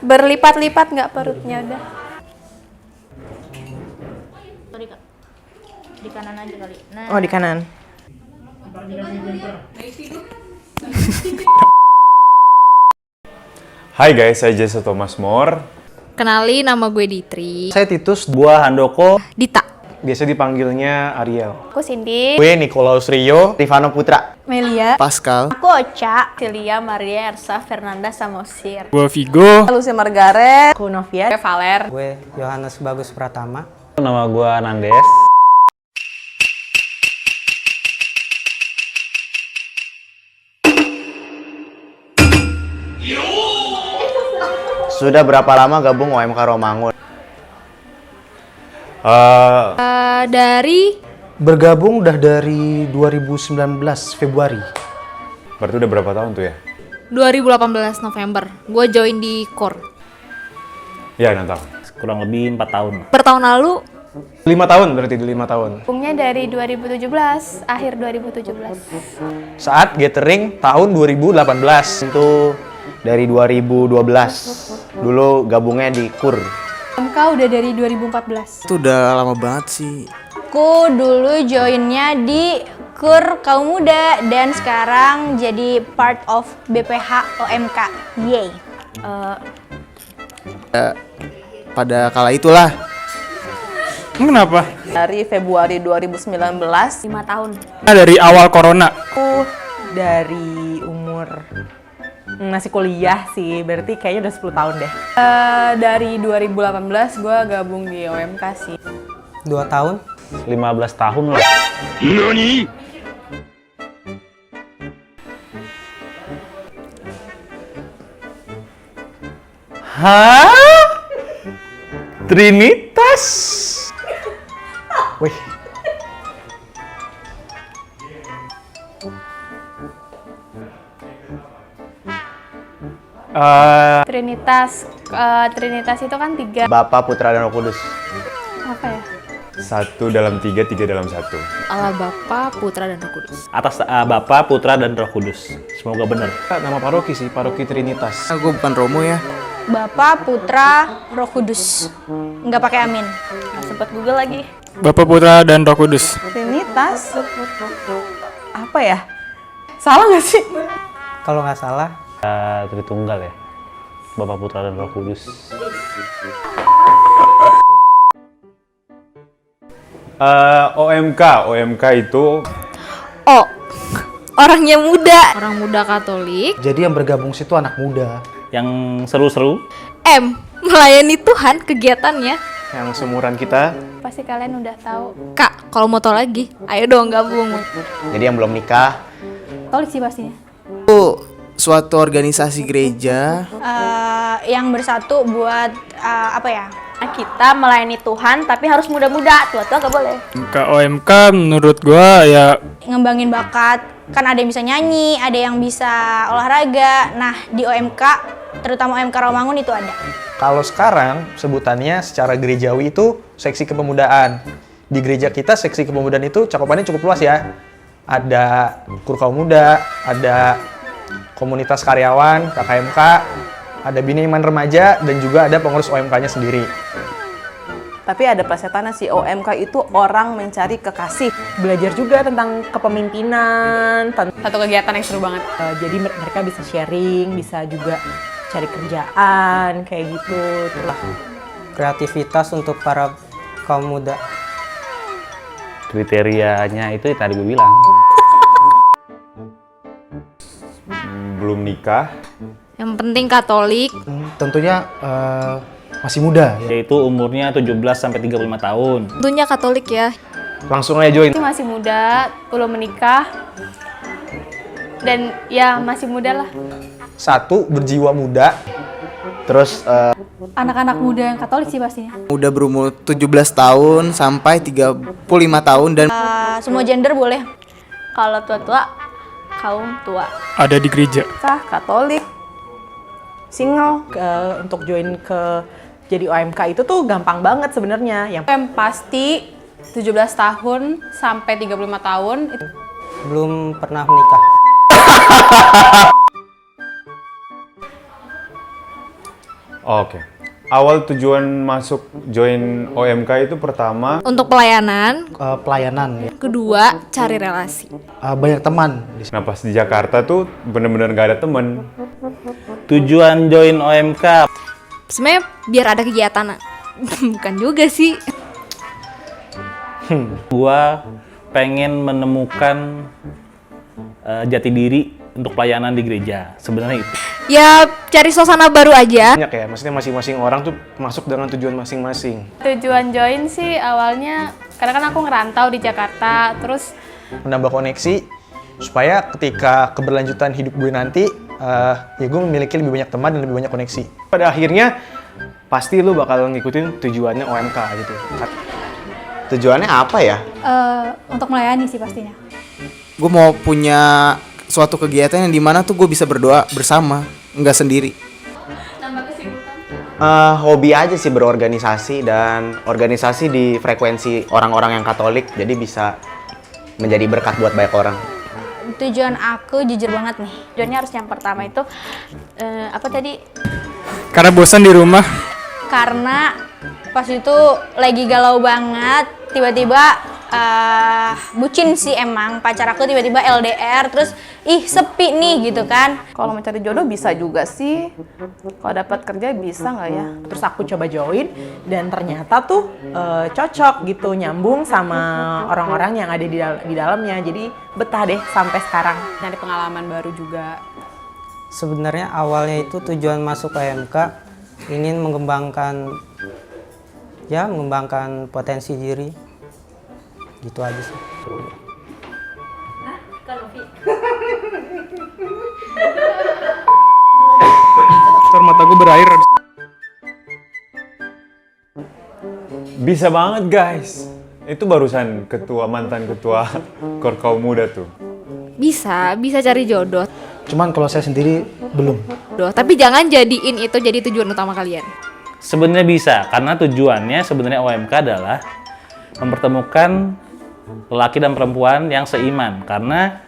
Berlipat-lipat nggak perutnya udah. Sorry Kak. Di kanan aja kali. Nah. Oh, di kanan. Hai guys, saya Jesse Thomas Moore. Kenali, nama gue Ditri. Saya Titus, gua Handoko, Dita. biasa dipanggilnya Ariel. Aku Cindy. Gue Nikolaus Rio, Rifano Putra. Melia. Pascal. Aku Ocha. Celia, Maria, Ersa, Fernanda, Samosir. Gue Vigo. Lucia Margaret. Aku Novia. Valer. Gue Yohanes Bagus Pratama. Nama gua Nandes. Sudah berapa lama gabung OMK Romangun? Dari Bergabung udah dari 2019 Februari. Berarti udah berapa tahun tuh ya? 2018 November. Gue join di core. Ya, 6 tahun. Kurang lebih 4 tahun. Per tahun lalu, 5 tahun berarti 5 tahun. gabungnya dari 2017, akhir 2017. Saat gathering tahun 2018 itu dari 2012. Dulu gabungnya di KUR. MK udah dari 2014. Itu udah lama banget sih. Aku dulu joinnya di KUR Kaum Muda dan sekarang jadi part of BPH OMK. Yeay. Pada kala itulah. Kenapa? Dari Februari 2019. 5 tahun. Dari awal corona. Aku dari umur masih kuliah sih, berarti kayaknya udah 10 tahun deh. Dari 2018 gue gabung di OMK sih. 2 tahun. 15 tahun lah. Hah? Trinitas? Wih. Trinitas itu kan 3. Bapa, Putra, dan Roh Kudus. Apa ya? 1 dalam 3, 3 dalam 1. Allah Bapa, Putra dan Roh Kudus. Atas Bapa, Putra, dan Roh Kudus. Semoga benar. Nama paroki sih, paroki Trinitas. Gue bukan Romo ya. Bapa, Putra, Roh Kudus. Nggak pakai amin. Sempet Google lagi. Bapa, Putra, dan Roh Kudus. Trinitas. Apa ya? Salah nggak sih? Kalau nggak salah, Tritunggal ya. Bapa, Putra, dan Roh Kudus. OMK itu Oh, orangnya muda. Orang muda Katolik. jadi yang bergabung situ anak muda. Yang seru-seru. M, melayani Tuhan kegiatannya. Yang seumuran kita. Pasti kalian udah tahu. Kak, kalau mau tahu lagi, ayo dong gabung. Jadi yang belum nikah. Katolik sih pastinya. Itu suatu organisasi gereja. Yang bersatu buat apa ya? Kita melayani Tuhan tapi harus muda-muda, tua-tua gak boleh. OMK menurut gue ya Ngembangin bakat, kan ada yang bisa nyanyi, ada yang bisa olahraga. Nah, di OMK, terutama OMK Romangun itu ada. Kalau sekarang sebutannya secara gerejawi itu seksi kepemudaan. Di gereja kita seksi kepemudaan itu cakupannya cukup luas ya. Ada KUR Kaum Muda, ada komunitas karyawan, KKMK, ada Bina Iman Remaja, dan juga ada pengurus OMK-nya sendiri. Tapi ada plesetannya sih, OMK itu orang mencari kekasih. Belajar juga tentang kepemimpinan. Satu kegiatan yang seru banget. Jadi mereka bisa sharing, bisa juga cari kerjaan, kayak gitu. Itulah. Kreativitas untuk para kaum muda. kriterianya itu tadi gue bilang. belum nikah. Yang penting Katolik. Tentunya masih muda ya. Yaitu umurnya 17 sampai 35 tahun. Tentunya Katolik ya. Langsung aja join. Masih muda, belum menikah. Dan ya masih muda lah. 1, berjiwa muda. Terus Anak-anak muda yang Katolik sih pastinya. Udah berumur 17 tahun sampai 35 tahun dan Semua gender boleh. Kalau tua-tua, kaum tua. ada di gereja. Kah, Katolik, single, untuk join ke jadi OMK itu tuh gampang banget sebenarnya. Yang Yang pasti 17 tahun sampai 35 tahun. Belum pernah menikah. Oke. Awal tujuan masuk join OMK itu pertama Untuk pelayanan, Pelayanan ya. kedua cari relasi. Banyak teman. nah pas di Jakarta tuh bener-bener gak ada temen. Tujuan join OMK Sebenarnya biar ada kegiatan. Bukan juga sih. gua pengen menemukan jati diri untuk pelayanan di gereja. Sebenarnya itu. Ya cari suasana baru aja. Banyak ya, maksudnya masing-masing orang tuh masuk dengan tujuan masing-masing. Tujuan join sih awalnya karena kan aku ngerantau di Jakarta, terus Menambah koneksi supaya ketika keberlanjutan hidup gue nanti, ya gue memiliki lebih banyak teman dan lebih banyak koneksi. Pada akhirnya pasti lu bakal ngikutin tujuannya OMK gitu. Tujuannya apa ya? Untuk melayani sih pastinya. Gue mau punya suatu kegiatan yang dimana tuh gue bisa berdoa bersama, nggak sendiri. Hobi aja sih berorganisasi, dan organisasi di frekuensi orang-orang yang Katolik, jadi bisa menjadi berkat buat banyak orang. Tujuan aku jujur banget nih. Tujuannya harus yang pertama itu apa tadi? Karena bosan di rumah. Karena pas itu lagi galau banget, tiba-tiba bucin sih emang, pacar aku tiba-tiba LDR, terus sepi nih gitu kan. Kalau mencari jodoh bisa juga sih. Kalau dapat kerja bisa nggak ya? Terus aku coba join dan ternyata tuh cocok gitu, nyambung sama orang-orang yang ada di dalamnya. Jadi betah deh sampai sekarang. Nyari pengalaman baru juga. Sebenarnya awalnya itu tujuan masuk OMK ingin mengembangkan potensi diri. Gitu aja sih. Ntar mata gue berair. Bisa banget guys. Itu barusan mantan ketua KOR kaum muda tuh. Bisa cari jodoh. Cuman kalau saya sendiri belum. Tapi jangan jadiin itu jadi tujuan utama kalian. Sebenarnya bisa, karena tujuannya sebenarnya OMK adalah mempertemukan lelaki dan perempuan yang seiman. Karena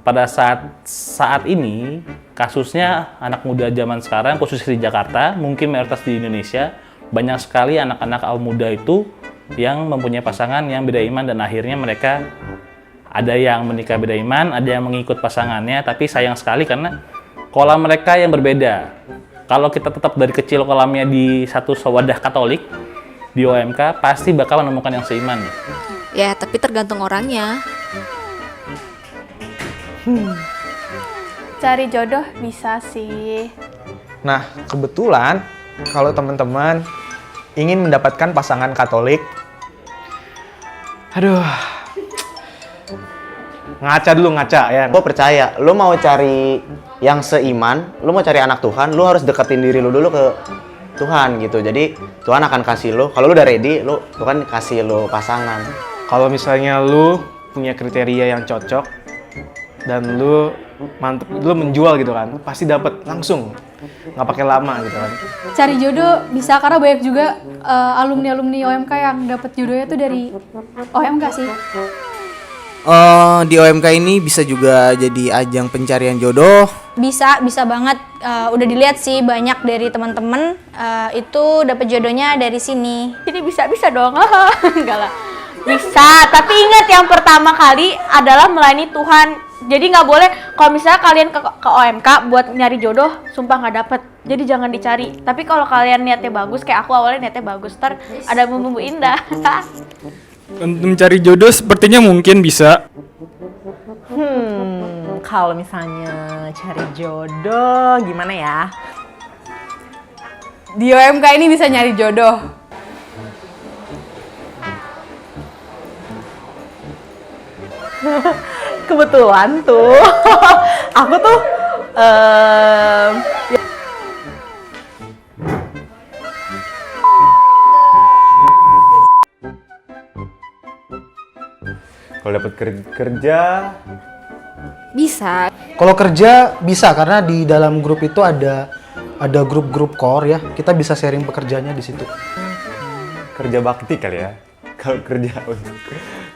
pada saat ini kasusnya anak muda zaman sekarang, khususnya di Jakarta, mungkin mayoritas di Indonesia, banyak sekali anak-anak kaum muda itu yang mempunyai pasangan yang beda iman, dan akhirnya mereka ada yang menikah beda iman, ada yang mengikut pasangannya, tapi sayang sekali karena kolam mereka yang berbeda. Kalau kita tetap dari kecil kolamnya di satu wadah Katolik, di OMK pasti bakal menemukan yang seiman. Ya, tapi tergantung orangnya. cari jodoh bisa sih. Nah, kebetulan kalau teman-teman ingin mendapatkan pasangan Katolik, ngaca ya. Gue percaya, lo mau cari yang seiman, lo mau cari anak Tuhan, lo harus deketin diri lo dulu ke Tuhan gitu. Jadi Tuhan akan kasih lo, kalau lo udah ready, Tuhan kasih lo pasangan. Kalau misalnya lo punya kriteria yang cocok dan lo mantep, lo menjual gitu kan, pasti dapet langsung, nggak pakai lama gitu kan. Cari jodoh bisa karena banyak juga alumni-alumni OMK yang dapat jodohnya tuh dari OMK sih. Di OMK ini bisa juga jadi ajang pencarian jodoh. Bisa banget. Udah dilihat sih banyak dari teman-teman itu dapat jodohnya dari sini. Jadi bisa dong. Enggak lah. Bisa, tapi ingat yang pertama kali adalah melayani Tuhan. Jadi nggak boleh kalau misalnya kalian ke OMK buat nyari jodoh, sumpah nggak dapet. Jadi jangan dicari. Tapi kalau kalian niatnya bagus, kayak aku awalnya niatnya bagus, ntar ada bumbu indah. Mencari jodoh sepertinya mungkin bisa. Kalau misalnya cari jodoh gimana ya? Di OMK ini bisa nyari jodoh. Kebetulan tuh aku tuh Kalau dapat kerja Bisa. Kalau kerja bisa karena di dalam grup itu ada grup-grup core ya. Kita bisa sharing pekerjaannya di situ. kerja bakti kali ya. Kalau kerja untuk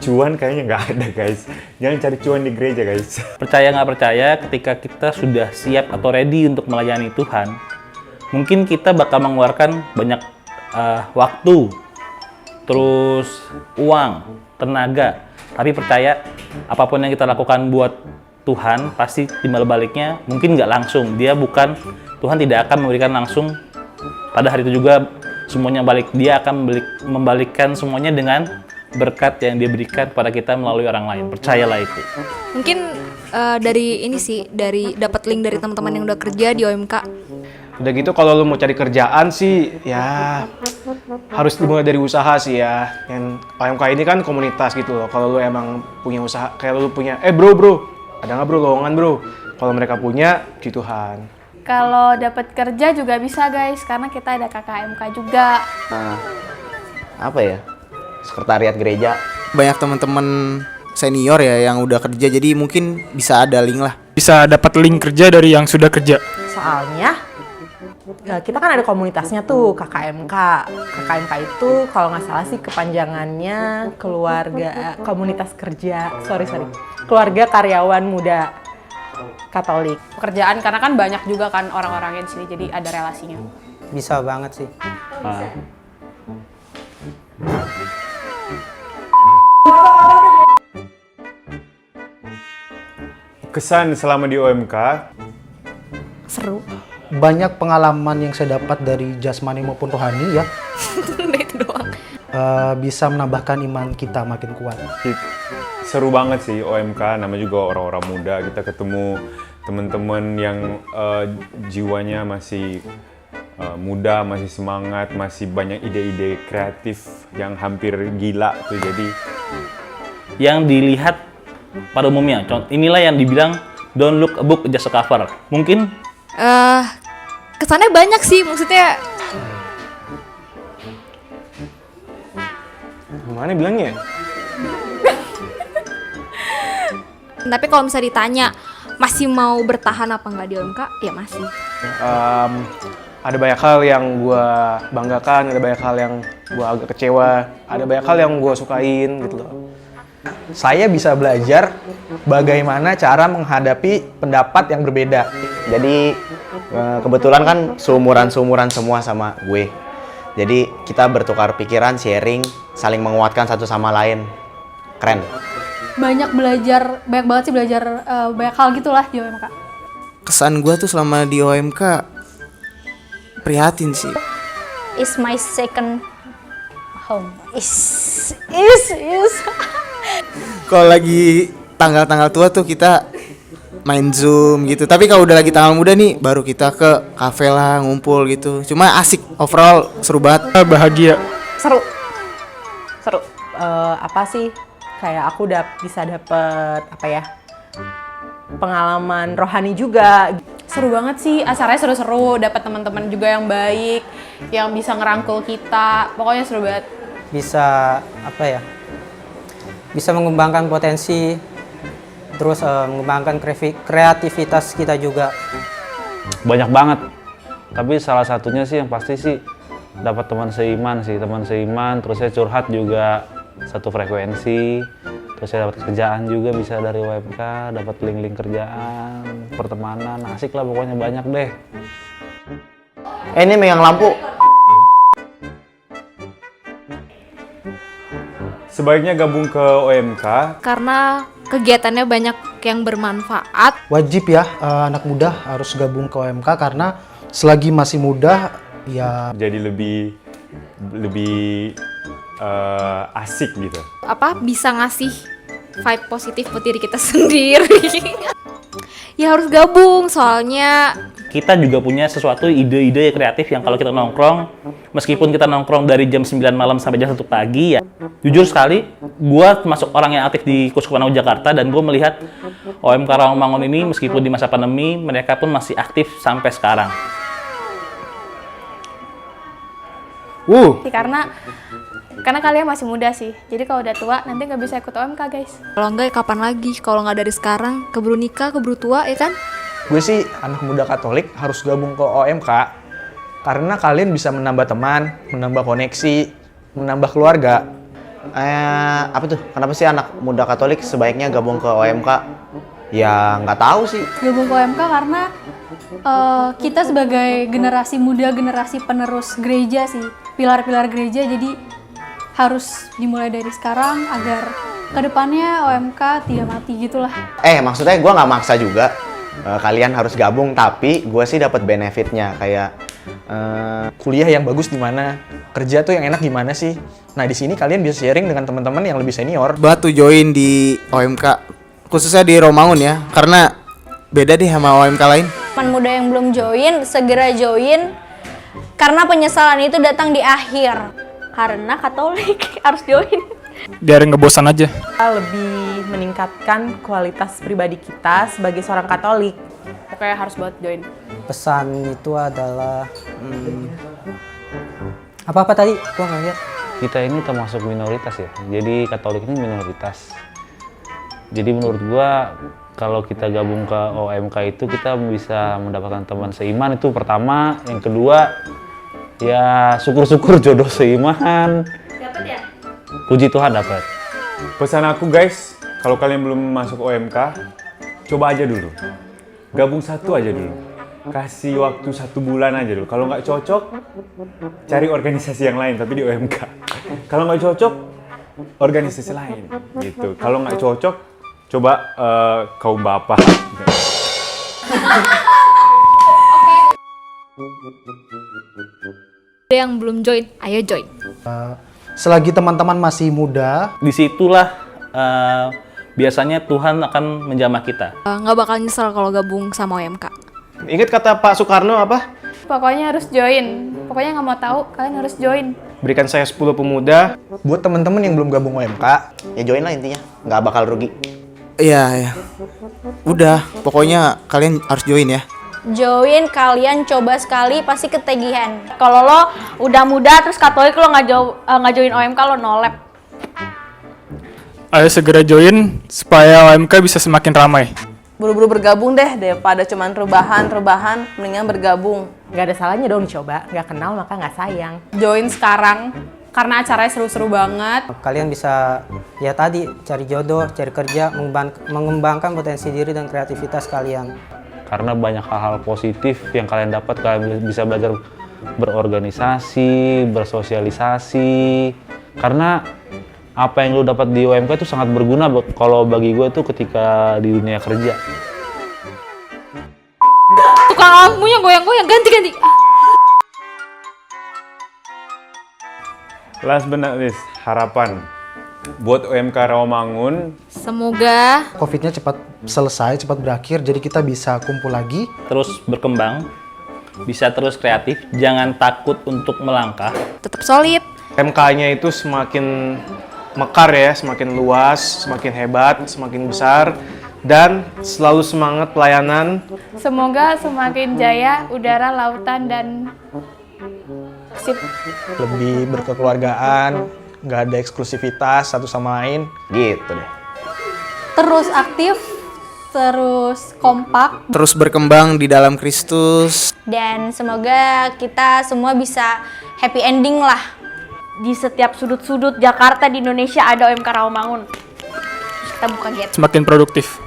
cuan kayaknya nggak ada guys. Jangan cari cuan di gereja guys. Percaya nggak percaya, ketika kita sudah siap atau ready untuk melayani Tuhan, mungkin kita bakal mengeluarkan banyak waktu, terus uang, tenaga. Tapi percaya, apapun yang kita lakukan buat Tuhan, pasti timbal baliknya mungkin nggak langsung. Tuhan tidak akan memberikan langsung pada hari itu juga semuanya balik. Dia akan membalikkan semuanya dengan berkat yang dia berikan kepada kita melalui orang lain. Percayalah itu. Mungkin dari ini sih, dari dapat link dari teman-teman yang udah kerja di OMK. Udah gitu kalau lu mau cari kerjaan sih ya harus dimulai dari usaha sih ya. Yang OMK ini kan komunitas gitu loh. Kalau lu emang punya usaha, kayak lu punya, bro, ada nggak bro lowongan bro? Kalau mereka punya, puji Tuhan. Kalau dapat kerja juga bisa guys, karena kita ada KKMK juga. Nah, apa ya? Sekretariat gereja. Banyak teman-teman senior ya yang udah kerja, jadi mungkin bisa ada link lah. Bisa dapat link kerja dari yang sudah kerja. Soalnya kita kan ada komunitasnya tuh, KKMK. KKMK itu kalau nggak salah sih kepanjangannya keluarga komunitas kerja, keluarga karyawan muda Katolik. Pekerjaan karena kan banyak juga kan orang-orangnya di sini, jadi ada relasinya. Bisa banget sih. Kesan selama di OMK? Seru. Banyak pengalaman yang saya dapat dari jasmani maupun rohani ya. Itu doang. Bisa menambahkan iman kita makin kuat. Seru banget sih OMK, namanya juga orang-orang muda. Kita ketemu teman-teman yang jiwanya masih muda, masih semangat, masih banyak ide-ide kreatif yang hampir gila tuh. Jadi yang dilihat pada umumnya, inilah yang dibilang don't look a book just a cover. Mungkin kesannya banyak sih, maksudnya Gimana bilangnya? tapi kalau misalnya ditanya masih mau bertahan apa nggak di OMK, ya masih. Ada banyak hal yang gue banggakan, ada banyak hal yang gue agak kecewa, ada banyak hal yang gue sukain gitu loh. Saya bisa belajar bagaimana cara menghadapi pendapat yang berbeda. Jadi kebetulan kan seumuran semua sama gue. Jadi kita bertukar pikiran, sharing, saling menguatkan satu sama lain. Keren. Banyak banget sih belajar banyak hal gitulah di OMK. Kesan gue tuh selama di OMK prihatin sih. Is my second home. Is. Kalau lagi tanggal-tanggal tua tuh kita main Zoom gitu. Tapi kalau udah lagi tanggal muda nih, baru kita ke kafe lah, ngumpul gitu. Cuma asik, overall seru banget. Bahagia. Seru. Apa sih? Kayak aku udah bisa dapet pengalaman rohani juga. Seru banget sih, acaranya seru-seru, dapat teman-teman juga yang baik, yang bisa ngerangkul kita. Pokoknya seru banget. Bisa bisa mengembangkan potensi, terus mengembangkan kreativitas kita juga. Banyak banget. Tapi salah satunya sih yang pasti sih dapat teman seiman, terus saya curhat juga satu frekuensi, terus saya dapat kerjaan juga bisa dari OMK, dapat link-link kerjaan, pertemanan, asik lah pokoknya banyak deh. Ini megang lampu. Sebaiknya gabung ke OMK Karena kegiatannya banyak yang bermanfaat. Wajib ya anak muda harus gabung ke OMK karena selagi masih muda ya jadi lebih asik gitu. Bisa ngasih vibe positif buat diri kita sendiri. Ya harus gabung, soalnya Kita juga punya sesuatu ide-ide kreatif yang kalau kita nongkrong, meskipun kita nongkrong dari jam 9 malam sampai jam 1 pagi ya, jujur sekali, gue termasuk orang yang aktif di Kuskupan Agung Jakarta dan gue melihat OMK Rawamangun ini meskipun di masa pandemi, mereka pun masih aktif sampai sekarang. Karena kalian masih muda sih, jadi kalau udah tua nanti nggak bisa ikut OMK guys. kalau enggak ya kapan lagi? Kalau nggak dari sekarang, keburu nikah, keburu tua ya kan? Gue sih anak muda Katolik harus gabung ke OMK karena kalian bisa menambah teman, menambah koneksi, menambah keluarga. Apa tuh? Kenapa sih anak muda Katolik sebaiknya gabung ke OMK? Ya nggak tahu sih. Gabung ke OMK karena kita sebagai generasi muda, generasi penerus gereja sih, pilar-pilar gereja, jadi harus dimulai dari sekarang agar kedepannya OMK tidak mati gitulah. Maksudnya gue nggak maksa juga kalian harus gabung, tapi gue sih dapat benefitnya kayak Kuliah yang bagus di mana, kerja tuh yang enak gimana sih. Nah di sini kalian bisa sharing dengan teman-teman yang lebih senior. Batu join di OMK, khususnya di Romangun ya, karena beda deh sama OMK lain. Teman muda yang belum join, segera join. Karena penyesalan itu datang di akhir. Karena Katolik harus join. Biar nggak bosan aja. Kita lebih meningkatkan kualitas pribadi kita sebagai seorang Katolik. Pokoknya harus buat join. Pesan itu adalah apa tadi? Gua nggak lihat. Kita ini termasuk minoritas ya. Jadi Katolik ini minoritas. Jadi menurut gua kalau kita gabung ke OMK itu kita bisa mendapatkan teman seiman, itu pertama. Yang kedua ya syukur-syukur jodoh seiman. Dapat ya? Puji Tuhan dapat. Pesan aku guys, kalau kalian belum masuk OMK, coba aja dulu. Gabung satu aja dulu. Kasih waktu 1 bulan aja dulu. Kalau nggak cocok, cari organisasi yang lain, tapi di OMK. Kalau nggak cocok, organisasi lain. Gitu. Kalau nggak cocok, coba kaum bapak. Ada yang belum join, ayo join. Selagi teman-teman masih muda, Disitulah biasanya Tuhan akan menjamah kita. Nggak bakal nyesel kalau gabung sama OMK. ingat kata Pak Soekarno apa? Pokoknya harus join. Pokoknya nggak mau tahu, kalian harus join. Berikan saya 10 pemuda. Buat teman-teman yang belum gabung OMK, Ya join lah intinya, nggak bakal rugi. Iya. Udah, pokoknya kalian harus join ya. Join, kalian coba sekali pasti ketagihan. Kalau lo udah muda terus Katolik lo nggak join OMK lo nolep. Ayo segera join supaya OMK bisa semakin ramai. Buru-buru bergabung deh, daripada cuman rebahan, mendingan bergabung. Nggak ada salahnya dong dicoba, nggak kenal maka nggak sayang. Join sekarang karena acaranya seru-seru banget. Kalian bisa ya tadi cari jodoh, cari kerja, mengembangkan potensi diri dan kreativitas kalian. Karena banyak hal-hal positif yang kalian dapat, kalian bisa belajar berorganisasi, bersosialisasi. Karena apa yang lu dapat di OMK itu sangat berguna kalau bagi gue itu ketika di dunia kerja. Tukang lampunya goyang-goyang, ganti-ganti. Last but not least, harapan buat OMK Rawamangun. Semoga COVID-nya cepat selesai, cepat berakhir, jadi kita bisa kumpul lagi. Terus berkembang, bisa terus kreatif, jangan takut untuk melangkah. tetap solid. MK-nya itu semakin mekar ya, semakin luas, semakin hebat, semakin besar, dan selalu semangat pelayanan. Semoga semakin jaya udara, lautan, dan sip. lebih berkekeluargaan, nggak ada eksklusivitas satu sama lain. Gitu deh. Terus aktif, terus kompak. Terus berkembang di dalam Kristus. Dan semoga kita semua bisa happy ending lah. Di setiap sudut-sudut Jakarta di Indonesia ada OMK Rawamangun. Kita buka gate. Semakin produktif.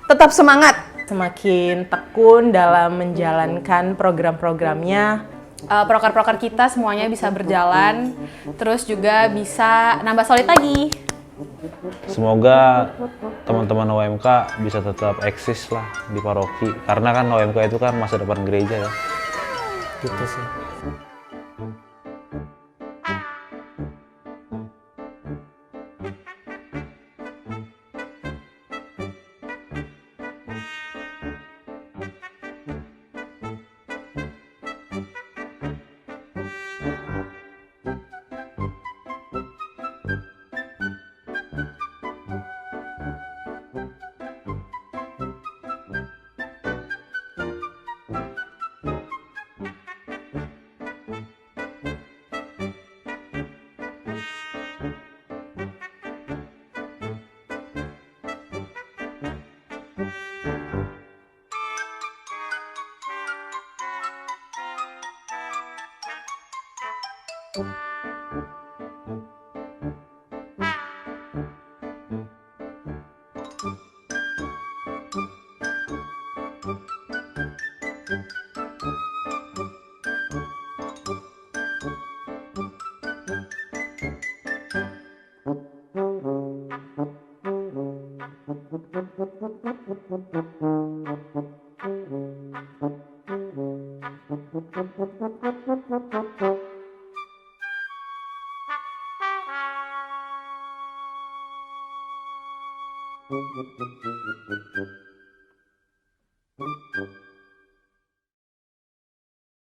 Tetap semangat, semakin tekun dalam menjalankan program-programnya. Proker-proker kita semuanya bisa berjalan, terus juga bisa nambah solid lagi. Semoga teman-teman OMK bisa tetap eksis lah di paroki. Karena kan OMK itu kan masa depan gereja ya. Gitu sih. Thank you.